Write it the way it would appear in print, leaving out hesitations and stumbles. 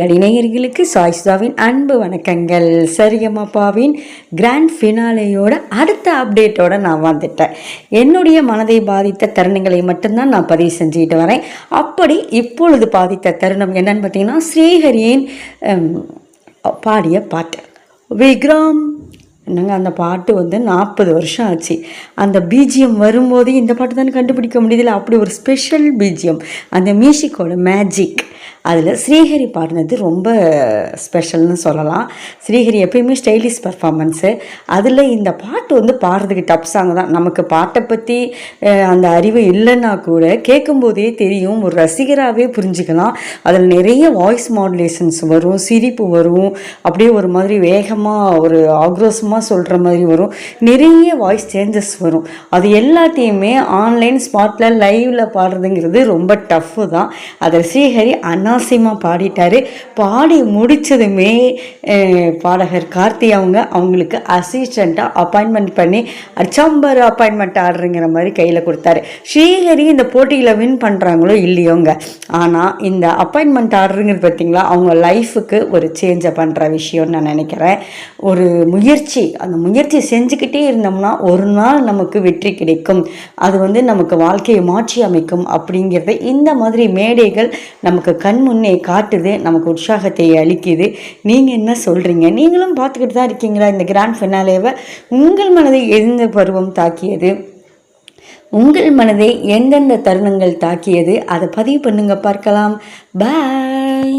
இளைஞர்களுக்கு சாய்ஸ்தாவின் அன்பு வணக்கங்கள். சரிகமபாவின் கிராண்ட் ஃபினாலேயோட அடுத்த அப்டேட்டோட நான் வந்துட்டேன். என்னுடைய மனதை பாதித்த தருணங்களை மட்டும்தான் நான் பதிவு செஞ்சுக்கிட்டு வரேன். அப்படி இப்பொழுது பாதித்த தருணம் என்னன்னு பார்த்தீங்கன்னா, ஸ்ரீஹரியின் பாடிய பாட்டு விக்ரம். என்னங்க, அந்த பாட்டு 40 வருஷம் ஆச்சு. அந்த பிஜிஎம் வரும்போது இந்த பாட்டு தான் கண்டுபிடிக்க முடியல. அப்படி ஒரு ஸ்பெஷல் பிஜிஎம், அந்த மியூசிக்கோட மேஜிக். அதில் ஸ்ரீஹரி பாடினது ரொம்ப ஸ்பெஷல்னு சொல்லலாம். ஸ்ரீஹரி எப்பயுமே ஸ்டைலிஷ் பர்ஃபார்மன்ஸு. அதில் இந்த பாட்டு பாடுறதுக்கு டப் சாங் தான். நமக்கு பாட்டை பற்றி அந்த அறிவு இல்லைன்னா கூட கேட்கும்போதே தெரியும், ஒரு ரசிகராகவே புரிஞ்சுக்கலாம். அதில் நிறைய வாய்ஸ் மாடுலேஷன்ஸ் வரும், சிரிப்பு வரும், அப்படியே ஒரு மாதிரி வேகமாக ஒரு ஆக்ரோஷமாக சொல்கிற மாதிரி வரும், நிறைய வாய்ஸ் சேஞ்சஸ் வரும். அது எல்லாத்தையுமே ஆன்லைன் ஸ்பாட்டில் லைவில் பாடுறதுங்கிறது ரொம்ப டஃப்பு தான். அதில் ஸ்ரீஹரி அனாவசியமாக பாடிட்டார். பாடி முடித்ததுமே பாடகர் கார்த்தி அவங்களுக்கு அசிஸ்டண்ட்டாக அப்பாயின்மெண்ட் பண்ணி அச்சம்பர் அப்பாயின்மெண்ட் ஆர்டருங்கிற மாதிரி கையில் கொடுத்தாரு. ஸ்ரீஹரி இந்த போட்டியில் வின் பண்ணுறாங்களோ இல்லையோங்க, ஆனால் இந்த அப்பாயின்மெண்ட் ஆர்டருங்கிறது பார்த்திங்களா, அவங்க லைஃபுக்கு ஒரு சேஞ்சை பண்ணுற விஷயம்னு நான் நினைக்கிறேன். ஒரு முயற்சி, அந்த முயற்சி செஞ்சுக்கிட்டே இருந்தோம்னா ஒரு நாள் நமக்கு வெற்றி கிடைக்கும். அது நமக்கு வாழ்க்கையை மாற்றி அமைக்கும். அப்படிங்கிறத இந்த மாதிரி மேடைகள் நமக்கு கண் முன்னே காட்டுது, நமக்கு உற்சாகத்தை அளிக்குது. நீங்கள் என்ன சொல்கிறீங்க? நீங்களும் பார்த்துக்கிட்டு தான் இருக்கீங்களா இந்த கிராண்ட் ஃபினாலேவை? உங்கள் மனதை எந்த பருவம் தாக்கியது? உங்கள் மனதை எந்தெந்த தருணங்கள் தாக்கியது? அதை பதிவு பண்ணுங்க, பார்க்கலாம். பாய்.